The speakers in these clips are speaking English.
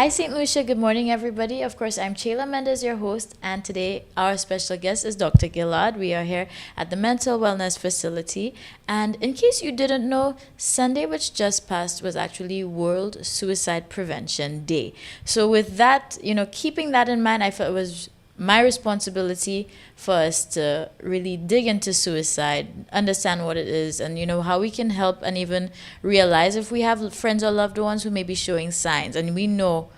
Hi, St. Lucia. Good morning, everybody. Of course, I'm Chayla Mendez, your host, and today our special guest is Dr. Gilad. We are here at the Mental Wellness Facility. And in case you didn't know, Sunday, which just passed, was actually World Suicide Prevention Day. So, with that, keeping that in mind, I felt it was my responsibility for us to really dig into suicide, understand what it is, and how we can help, and even realize if we have friends or loved ones who may be showing signs. And we know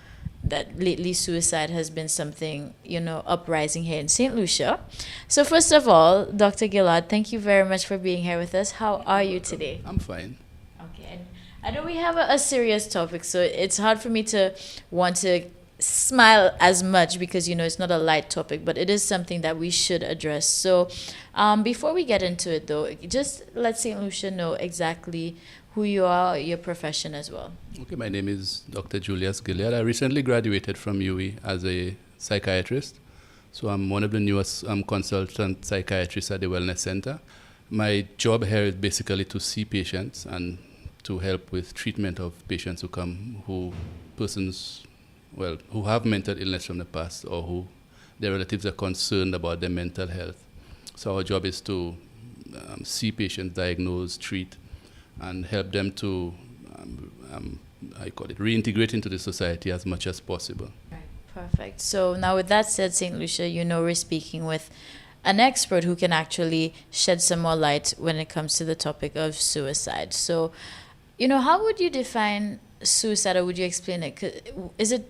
that lately suicide has been something uprising here in St. Lucia. So first of all, Dr. Gilad, thank you very much for being here with us. How are you today? I'm fine. Okay, and I know we have a serious topic, so it's hard for me to want to smile as much because it's not a light topic, but it is something that we should address. So before we get into it, though, just let St. Lucia know exactly who you are, your profession as well. Okay, my name is Dr. Julius Gilead. I recently graduated from UWI as a psychiatrist. So I'm one of the newest consultant psychiatrists at the Wellness Center. My job here is basically to see patients and to help with treatment of patients who have mental illness from the past, or who their relatives are concerned about their mental health. So our job is to see patients, diagnose, treat, and help them to, reintegrate into the society as much as possible. Right, perfect. So now with that said, St. Lucia, we're speaking with an expert who can actually shed some more light when it comes to the topic of suicide. So, how would you define suicide, or would you explain it? Is it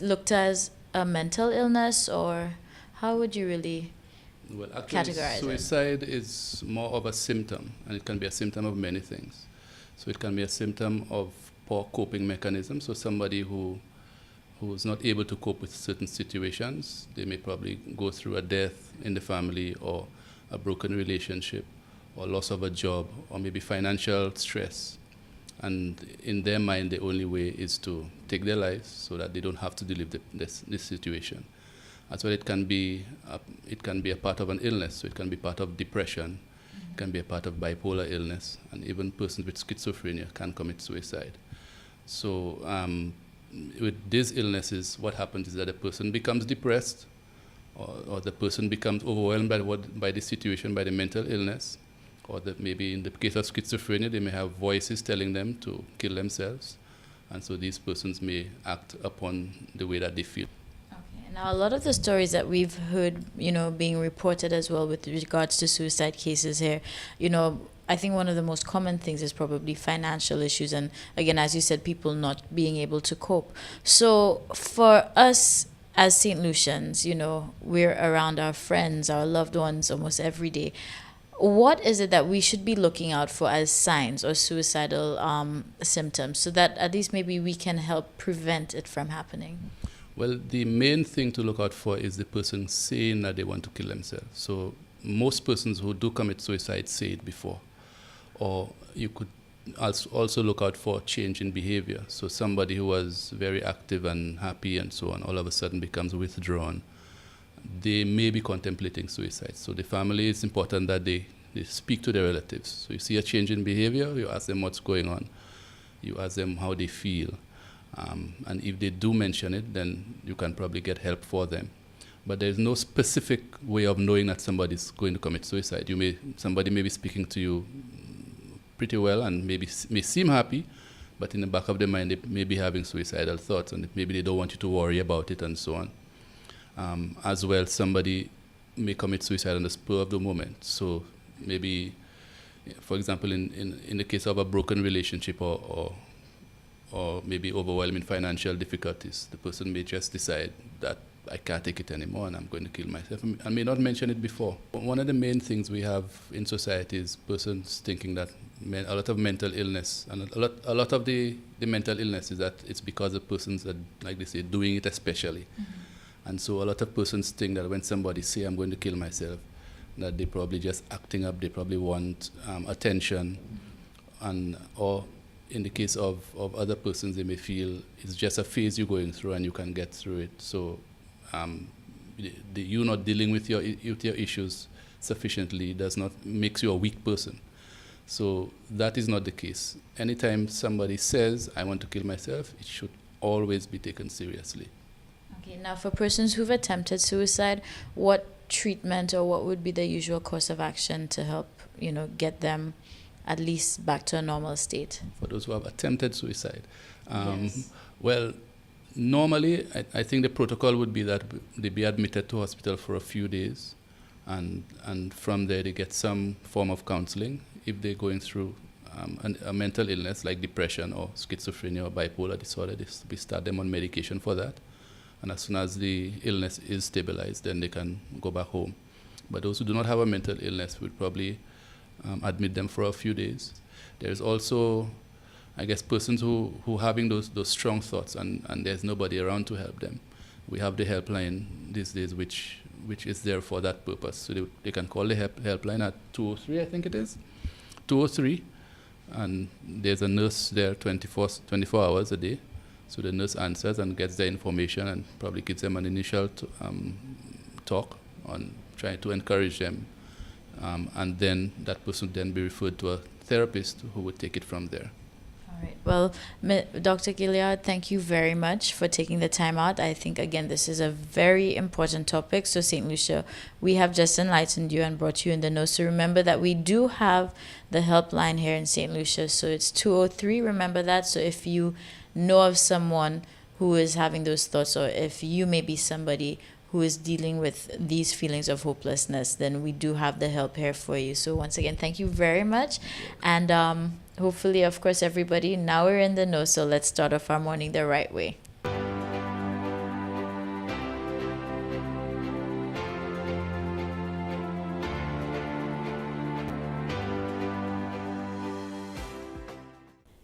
looked as a mental illness, or how would you really Well, actually, categorize it? suicide is more of a symptom, and it can be a symptom of many things. So it can be a symptom of poor coping mechanisms. So somebody who is not able to cope with certain situations, they may probably go through a death in the family, or a broken relationship, or loss of a job, or maybe financial stress. And in their mind, the only way is to take their lives so that they don't have to deal with this situation. As well, it can be a part of an illness. So it can be part of depression, it can be a part of bipolar illness, and even persons with schizophrenia can commit suicide. So with these illnesses, what happens is that a person becomes depressed, or the person becomes overwhelmed by the situation, by the mental illness, or that maybe in the case of schizophrenia, they may have voices telling them to kill themselves. And so these persons may act upon the way that they feel. Okay. Now, a lot of the stories that we've heard, being reported as well with regards to suicide cases here, I think one of the most common things is probably financial issues. And again, as you said, people not being able to cope. So for us as St. Lucians, we're around our friends, our loved ones almost every day. What is it that we should be looking out for as signs or suicidal symptoms, so that at least maybe we can help prevent it from happening? Well, the main thing to look out for is the person saying that they want to kill themselves. So most persons who do commit suicide say it before. Or you could also look out for change in behavior. So somebody who was very active and happy and so on, all of a sudden becomes withdrawn. They may be contemplating suicide. So the family, it's important that they speak to their relatives. So you see a change in behavior, you ask them what's going on. You ask them how they feel. And if they do mention it, then you can probably get help for them. But there's no specific way of knowing that somebody's going to commit suicide. Somebody may be speaking to you pretty well and may seem happy, but in the back of their mind, they may be having suicidal thoughts, and maybe they don't want you to worry about it and so on. As well, somebody may commit suicide on the spur of the moment. So maybe, for example, in the case of a broken relationship, or maybe overwhelming financial difficulties, the person may just decide that I can't take it anymore and I'm going to kill myself, and may not mention it before. One of the main things we have in society is persons thinking that a lot of mental illness, and a lot of the mental illness is that it's because the persons are, like they say, doing it especially. Mm-hmm. And so a lot of persons think that when somebody say I'm going to kill myself, that they're probably just acting up, they probably want attention, or in the case of other persons, they may feel it's just a phase you're going through and you can get through it. So you not dealing with your issues sufficiently does not makes you a weak person. So that is not the case. Anytime somebody says, I want to kill myself, it should always be taken seriously. Okay, now for persons who've attempted suicide, what treatment or what would be the usual course of action to help, get them at least back to a normal state? For those who have attempted suicide, Yes. well, normally I think the protocol would be that they be admitted to hospital for a few days, and from there they get some form of counseling if they're going through a mental illness like depression or schizophrenia or bipolar disorder. We start them on medication for that, and as soon as the illness is stabilized, then they can go back home. But those who do not have a mental illness, would probably admit them for a few days. There's also, I guess, persons who having those strong thoughts and there's nobody around to help them. We have the helpline these days, which is there for that purpose. So they can call the helpline at 203, I think it is, 203, and there's a nurse there 24 hours a day. So the nurse answers and gets their information and probably gives them an initial talk on trying to encourage them. And then that person would then be referred to a therapist who would take it from there. All right. Well, Dr. Gilyard, thank you very much for taking the time out. I think, again, this is a very important topic. So, St. Lucia, we have just enlightened you and brought you in the know. So remember that we do have the helpline here in St. Lucia. So it's 203. Remember that. So if you know of someone who is having those thoughts, or if you may be somebody who is dealing with these feelings of hopelessness, then we do have the help here for you. So once again, thank you very much. And hopefully, of course, everybody, now we're in the know, so let's start off our morning the right way.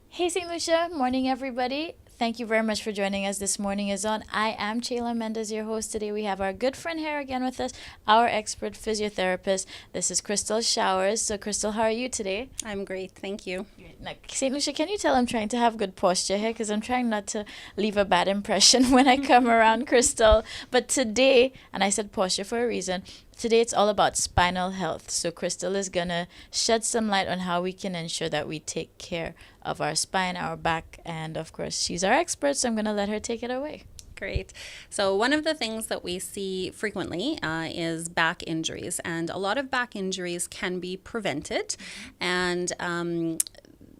Hey, St. Lucia, morning, everybody. Thank you very much for joining us. This morning is on. I am Chayla Mendez, your host. Today we have our good friend here again with us, our expert physiotherapist. This is Crystal Showers. So, Crystal, how are you today? I'm great, thank you. Now, St. Lucia, can you tell I'm trying to have good posture here? Because I'm trying not to leave a bad impression when I come around Crystal. But today, and I said posture for a reason, today it's all about spinal health. So Crystal is going to shed some light on how we can ensure that we take care of our spine, our back, and of course she's our expert, so I'm going to let her take it away. Great. So one of the things that we see frequently is back injuries, and a lot of back injuries can be prevented. And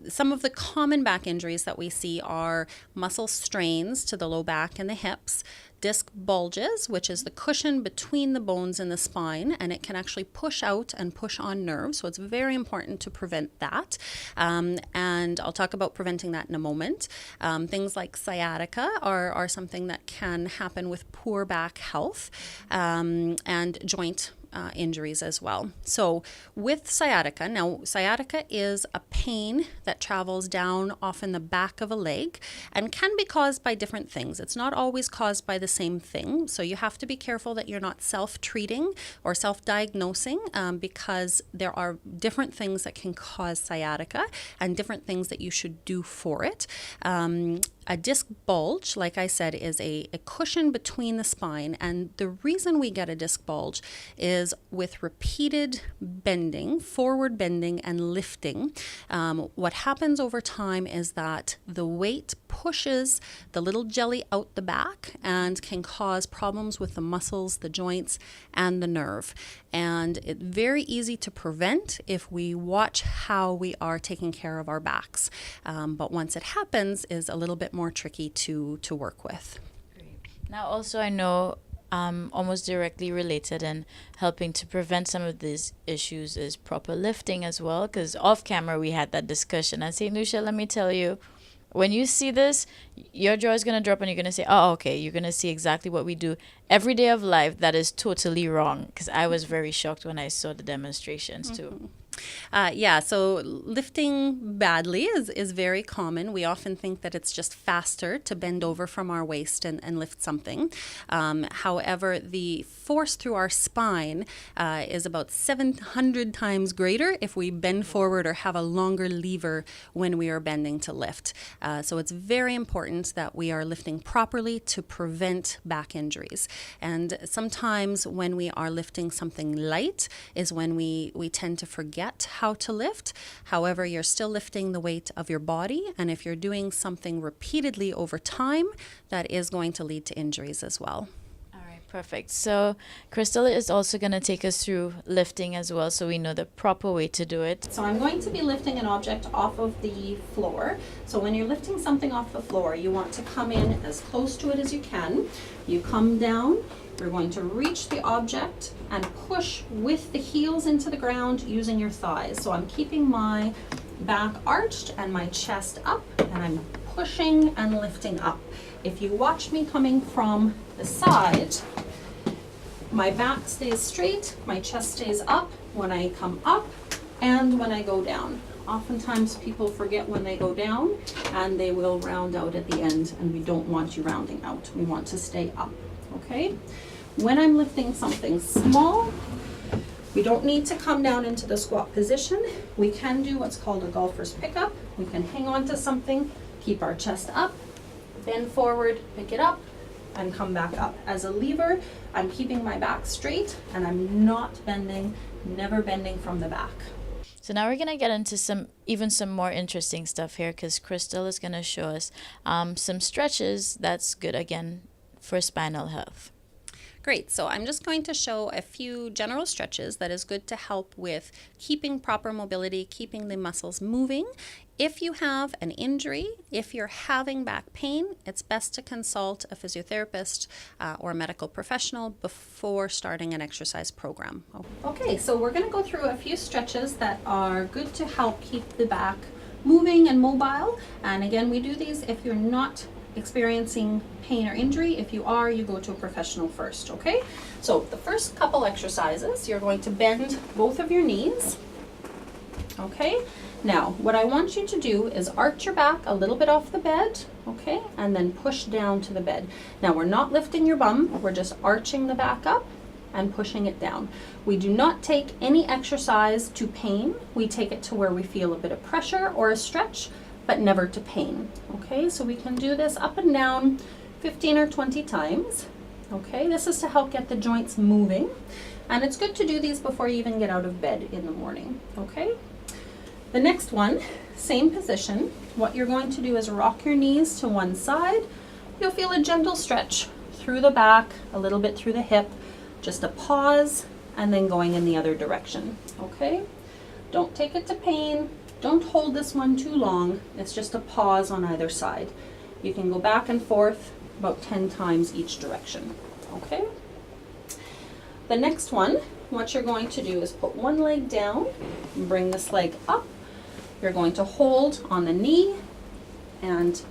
some of the common back injuries that we see are muscle strains to the low back and the hips, disc bulges, which is the cushion between the bones in the spine, and it can actually push out and push on nerves. So it's very important to prevent that. And I'll talk about preventing that in a moment. Things like sciatica are something that can happen with poor back health, and joint injuries as well. So with sciatica, now sciatica is a pain that travels down often the back of a leg and can be caused by different things. It's not always caused by the same thing. So you have to be careful that you're not self-treating or self-diagnosing, because there are different things that can cause sciatica and different things that you should do for it. A disc bulge, like I said, is a cushion between the spine, and the reason we get a disc bulge is with repeated bending, forward bending and lifting. What happens over time is that the weight pushes the little jelly out the back and can cause problems with the muscles, the joints, and the nerve. And it's very easy to prevent if we watch how we are taking care of our backs. But once it happens, is a little bit more tricky to work with. Great. Now, also, I know almost directly related and helping to prevent some of these issues is proper lifting as well, because off camera we had that discussion. And St. Lucia, let me tell you, when you see this, your jaw is going to drop and you're going to say, oh, okay, you're going to see exactly what we do every day of life that is totally wrong, because I was very shocked when I saw the demonstrations too. So lifting badly is very common. We often think that it's just faster to bend over from our waist and lift something. However, the force through our spine is about 700 times greater if we bend forward or have a longer lever when we are bending to lift. So it's very important that we are lifting properly to prevent back injuries. And sometimes when we are lifting something light is when we tend to forget taught how to lift. However, you're still lifting the weight of your body. And if you're doing something repeatedly over time, that is going to lead to injuries as well. All right, perfect. So Crystal is also going to take us through lifting as well, so we know the proper way to do it. So I'm going to be lifting an object off of the floor. So when you're lifting something off the floor, you want to come in as close to it as you can. You come down. You're going to reach the object and push with the heels into the ground using your thighs. So I'm keeping my back arched and my chest up, and I'm pushing and lifting up. If you watch me coming from the side, my back stays straight, my chest stays up when I come up and when I go down. Oftentimes people forget when they go down and they will round out at the end, and we don't want you rounding out. We want to stay up, okay? When I'm lifting something small, we don't need to come down into the squat position. We can do what's called a golfer's pickup. We can hang on to something, keep our chest up, bend forward, pick it up, and come back up. As a lever, I'm keeping my back straight and I'm not bending, never bending from the back. So now we're going to get into some more interesting stuff here, because Crystal is going to show us some stretches that's good again for spinal health. Great, so I'm just going to show a few general stretches that is good to help with keeping proper mobility, keeping the muscles moving. If you have an injury, if you're having back pain, it's best to consult a physiotherapist or a medical professional before starting an exercise program. Okay, so we're going to go through a few stretches that are good to help keep the back moving and mobile. And again, we do these if you're not experiencing pain or injury. If you are, you go to a professional first, okay? So the first couple exercises, you're going to bend both of your knees, okay? Now, what I want you to do is arch your back a little bit off the bed, okay? And then push down to the bed. Now, we're not lifting your bum, we're just arching the back up and pushing it down. We do not take any exercise to pain. We take it to where we feel a bit of pressure or a stretch, but never to pain, okay? So we can do this up and down 15 or 20 times, okay? This is to help get the joints moving, and it's good to do these before you even get out of bed in the morning, okay? The next one, same position. What you're going to do is rock your knees to one side. You'll feel a gentle stretch through the back, a little bit through the hip, just a pause, and then going in the other direction, okay? Don't take it to pain. Don't hold this one too long. It's just a pause on either side. You can go back and forth about 10 times each direction, okay? The next one, what you're going to do is put one leg down and bring this leg up. You're going to hold on the knee and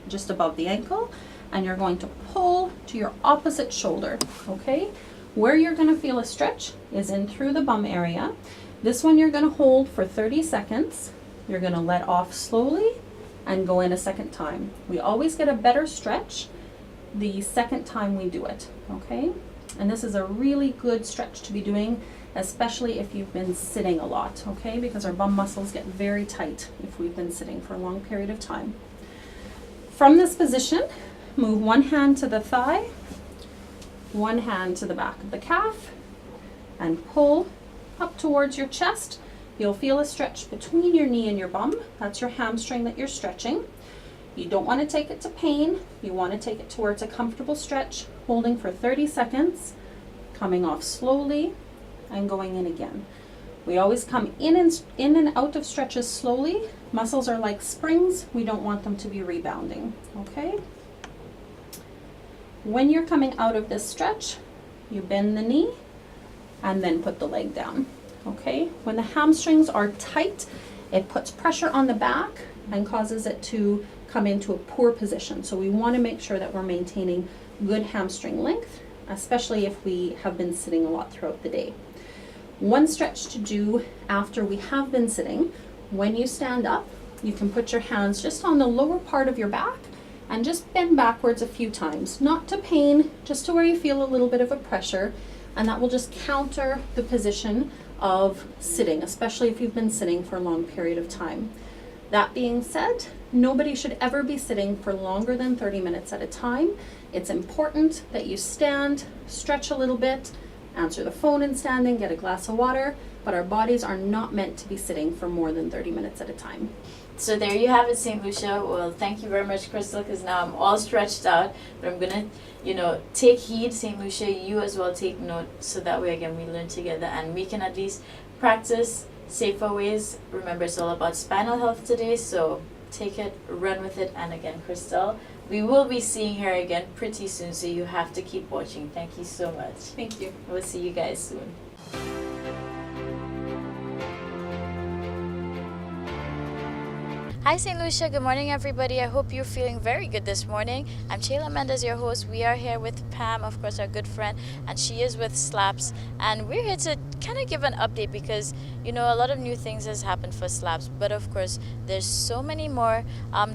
just above the ankle, and you're going to pull to your opposite shoulder, okay? Where you're going to feel a stretch is in through the bum area. This one you're going to hold for 30 seconds. You're going to let off slowly and go in a second time. We always get a better stretch the second time we do it, okay? And this is a really good stretch to be doing, especially if you've been sitting a lot, okay? Because our bum muscles get very tight if we've been sitting for a long period of time. From this position, move one hand to the thigh, one hand to the back of the calf, and pull up towards your chest. You'll feel a stretch between your knee and your bum. That's your hamstring that you're stretching. You don't want to take it to pain. You want to take it to where it's a comfortable stretch, holding for 30 seconds, coming off slowly, and going in again. We always come in and out of stretches slowly. Muscles are like springs. We don't want them to be rebounding, okay? When you're coming out of this stretch, you bend the knee and then put the leg down, okay? When the hamstrings are tight, it puts pressure on the back and causes it to come into a poor position. So we want to make sure that we're maintaining good hamstring length, especially if we have been sitting a lot throughout the day. One stretch to do after we have been sitting, when you stand up, you can put your hands just on the lower part of your back and just bend backwards a few times, not to pain, just to where you feel a little bit of a pressure, and that will just counter the position of sitting, especially if you've been sitting for a long period of time. That being said, nobody should ever be sitting for longer than 30 minutes at a time. It's important that you stand, stretch a little bit, answer the phone and standing, get a glass of water, but our bodies are not meant to be sitting for more than 30 minutes at a time. So there you have it, St. Lucia. Well, thank you very much, Crystal, because now I'm all stretched out. But I'm going to, take heed, St. Lucia. You as well take note, so that way, again, we learn together and we can at least practice safer ways. Remember, it's all about spinal health today, so take it, run with it. And again, Crystal, we will be seeing her again pretty soon, so you have to keep watching. Thank you so much. Thank you. We'll see you guys soon. Hi St. Lucia, good morning everybody. I hope you're feeling very good this morning. I'm Chayla Mendez, your host. We are here with Pam, of course, our good friend, and she is with SLAPS. And we're here to kind of give an update because, a lot of new things has happened for SLAPS. But of course, there's so many more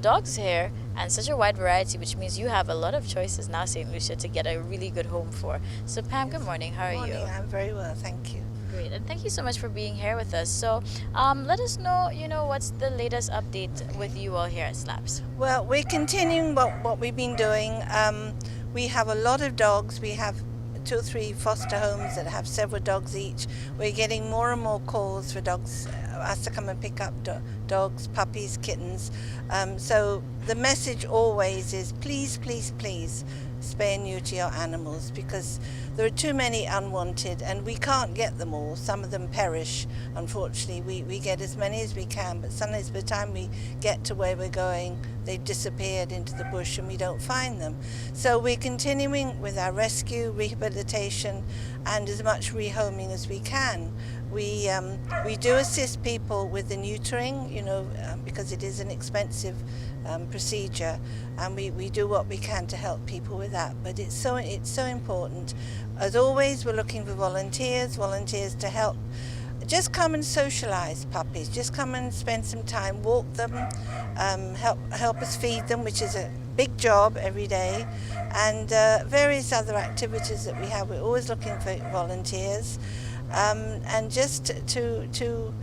dogs here and such a wide variety, which means you have a lot of choices now, St. Lucia, to get a really good home for. So Pam, good morning. How are you? I'm very well, thank you. Great, and thank you so much for being here with us. So let us know, what's the latest update with you all here at SLAPS? Well, we're continuing what we've been doing. We have a lot of dogs. We have 2 or 3 foster homes that have several dogs each. We're getting more and more calls for dogs, us to come and pick up dogs, puppies, kittens. So the message always is please, please, please spay and neuter your animals, because there are too many unwanted and we can't get them all. Some of them perish, unfortunately. We get as many as we can, but sometimes by the time we get to where we're going, they've disappeared into the bush and we don't find them. So we're continuing with our rescue, rehabilitation, and as much rehoming as we can. We do assist people with the neutering, because it is an expensive procedure, and we do what we can to help people with that. But it's so important. As always, we're looking for volunteers to help. Just come and socialize puppies. Just come and spend some time, walk them, help us feed them, which is a big job every day, and various other activities that we have. We're always looking for volunteers, and just to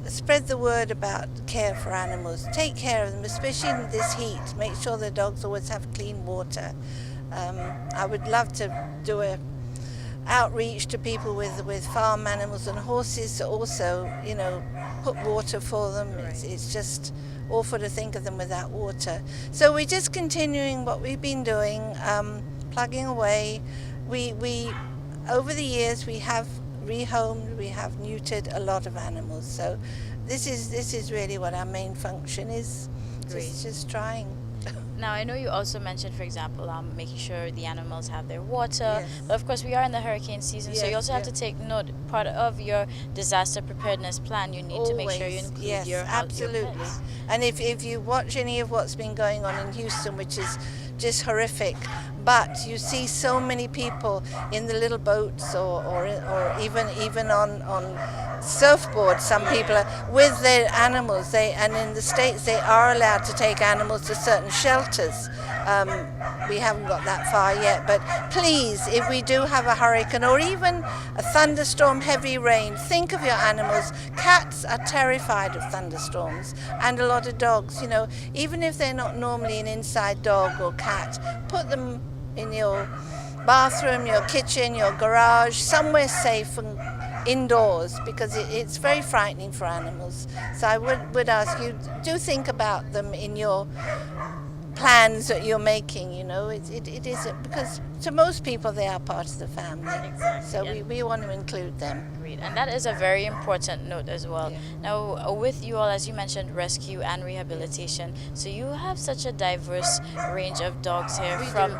spread the word about care for animals. Take care of them, especially in this heat. Make sure the dogs always have clean water. I would love to do a outreach to people with farm animals and horses to also, put water for them. It's just awful to think of them without water. So we're just continuing what we've been doing, plugging away. We over the years we have rehomed, we have neutered a lot of animals. So this is really what our main function is. Just trying. Now, I know you also mentioned, for example, making sure the animals have their water. Yes. But of course, we are in the hurricane season, so you also have to take note. Part of your disaster preparedness plan, you need to make sure you include yes, your absolutely. Your pets. And if you watch any of what's been going on in Houston, which is just horrific, but you see so many people in the little boats or even on surfboards. Some people are with their animals. And in the States they are allowed to take animals to certain shelters. We haven't got that far yet, but please, if we do have a hurricane or even a thunderstorm, heavy rain, think of your animals. Cats are terrified of thunderstorms, and a lot of dogs. Even if they're not normally an inside dog or cat, put them in your bathroom, your kitchen, your garage, somewhere safe and indoors, because it's very frightening for animals. So I would ask you, do think about them in your plans that you're making. It isn't, because to most people they are part of the family. Exactly. So we want to include them. Agreed. And that is a very important note as well. Yeah. Now, with you all, as you mentioned, rescue and rehabilitation, so you have such a diverse range of dogs here, from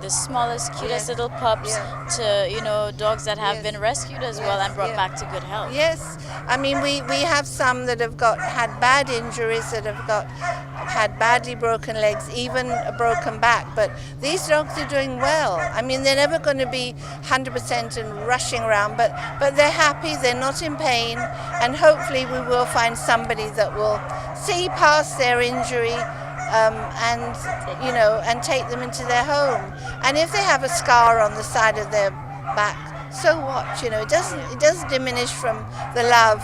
the smallest, cutest little pups to, dogs that have been rescued as well and brought back to good health. Yes, I mean we have some that have had bad injuries, that have had badly broken legs, even a broken back, but these dogs are doing well. I mean, they're never going to be 100% and rushing around, but they're happy, they're not in pain, and hopefully we will find somebody that will see past their injury and take them into their home. And if they have a scar on the side of their back, so what? It doesn't diminish from the love,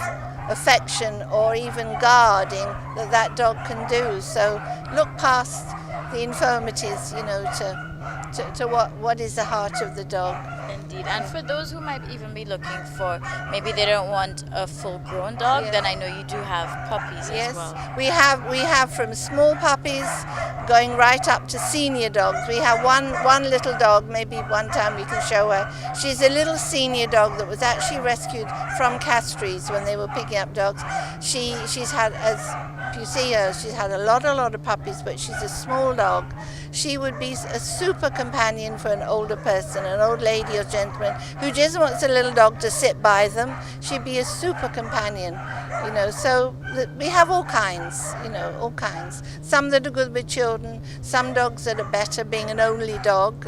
affection, or even guarding that dog can do. So look past the infirmities, to what is the heart of the dog. Indeed. And for those who might even be looking for, maybe they don't want a full-grown dog, Yeah. then I know you do have puppies Yes, as well. we have from small puppies going right up to senior dogs. We have one little dog. Maybe one time we can show her. She's a little senior dog that was actually rescued from castries when they were picking up dogs. She's had, as you see her, she's had a lot of puppies, but she's a small dog. She would be a super companion for an older person, an old lady or gentleman who just wants a little dog to sit by them. She'd be a super companion, you know. So we have all kinds, you know, all kinds. Some that are good with children, some dogs that are better being an only dog,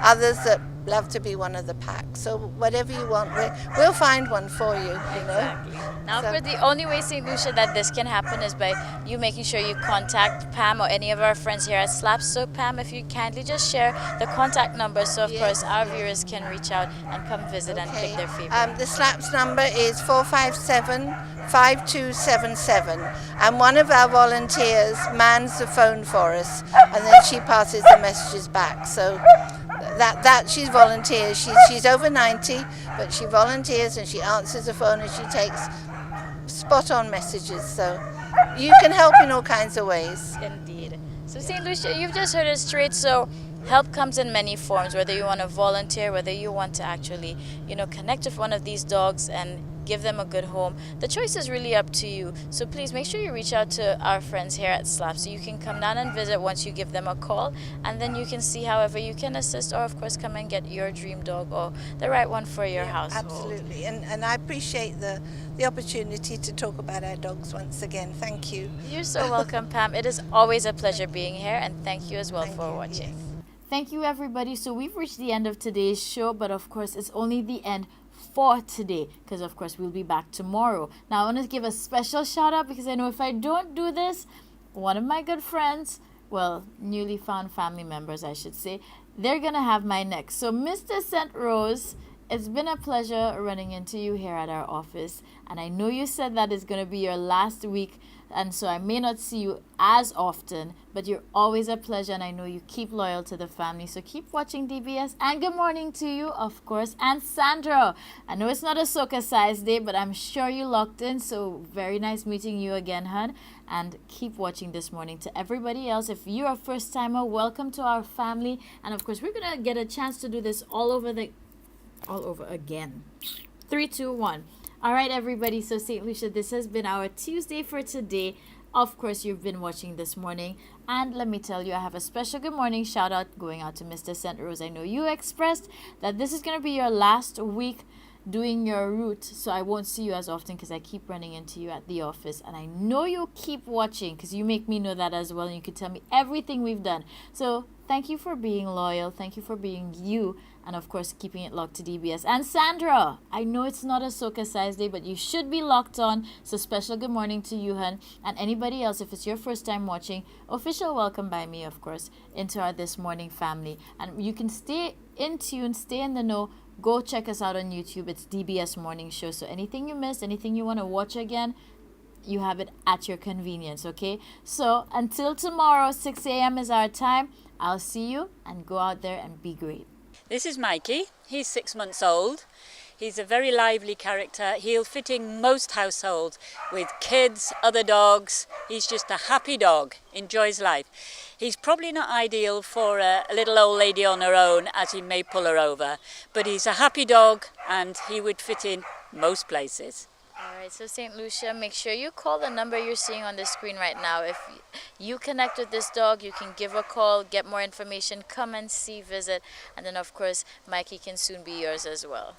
others that love to be one of the pack. So whatever you want, we'll find one for you, you know. Exactly. Now, So- for the only way, St. Lucia, that this can happen is by you making sure you contact Pam or any of our friends here at Slap. So, Pam, if you kindly just share the contact number, so of Yes, course our yes. viewers can reach out and come visit and pick their favorite. The SLAPS number is 457-5277, and one of our volunteers mans the phone for us, and then she passes the messages back. So that she's volunteers. She's over 90, but she volunteers and she answers the phone and she takes spot on messages. So you can help in all kinds of ways. Indeed. So, St. Lucia, you've just heard it straight. So, help comes in many forms, whether you want to volunteer, whether you want to actually, connect with one of these dogs and give them a good home. The choice is really up to you. So please make sure you reach out to our friends here at SLAP so you can come down and visit once you give them a call, and then you can see however you can assist, or of course come and get your dream dog or the right one for your household. Absolutely, and I appreciate the opportunity to talk about our dogs once again. Thank you. You're so welcome, Pam. It is always a pleasure being here, and thank you as well Thank for you, watching. yes. Thank you, everybody. So we've reached the end of today's show, but of course it's only the end for today, because of course we'll be back tomorrow. Now I want to give a special shout out, because I know if I don't do this, one of my good friends, well, newly found family members I should say, they're gonna have my neck. So Mr. St. Rose, it's been a pleasure running into you here at our office, and I know you said that it's going to be your last week, and so I may not see you as often, but you're always a pleasure, and I know you keep loyal to the family, so keep watching DBS. And good morning to you, of course. And Sandra, I know it's not a Soca size day, but I'm sure you locked in, so very nice meeting you again, hun. And keep watching This Morning. To everybody else, if you're a first timer, welcome to our family, and of course we're gonna get a chance to do this all over again. 3, 2, 1. All right, everybody. So St. Lucia, this has been our Tuesday for today. Of course, you've been watching This Morning, and let me tell you, I have a special good morning shout out going out to Mr. St. Rose. I know you expressed that this is going to be your last week doing your route, so I won't see you as often because I keep running into you at the office, and I know you'll keep watching because you make me know that as well, and you can tell me everything we've done. So thank you for being loyal, thank you for being you, and of course keeping it locked to DBS. And Sandra, I know it's not a Soca size day, but you should be locked on, so special good morning to you, hun. And anybody else, if it's your first time watching, official welcome by me, of course, into our This Morning family. And you can stay in tune, stay in the know. Go check us out on YouTube. It's DBS Morning Show. So anything you missed, anything you want to watch again, you have it at your convenience, okay? So until tomorrow, 6 a.m. is our time. I'll see you, and go out there and be great. This is Mikey. He's 6 months old. He's a very lively character. He'll fit in most households with kids, other dogs. He's just a happy dog, enjoys life. He's probably not ideal for a little old lady on her own, as he may pull her over, but he's a happy dog and he would fit in most places. All right, so St. Lucia, make sure you call the number you're seeing on the screen right now. If you connect with this dog, you can give a call, get more information, come and see, visit, and then of course Mikey can soon be yours as well.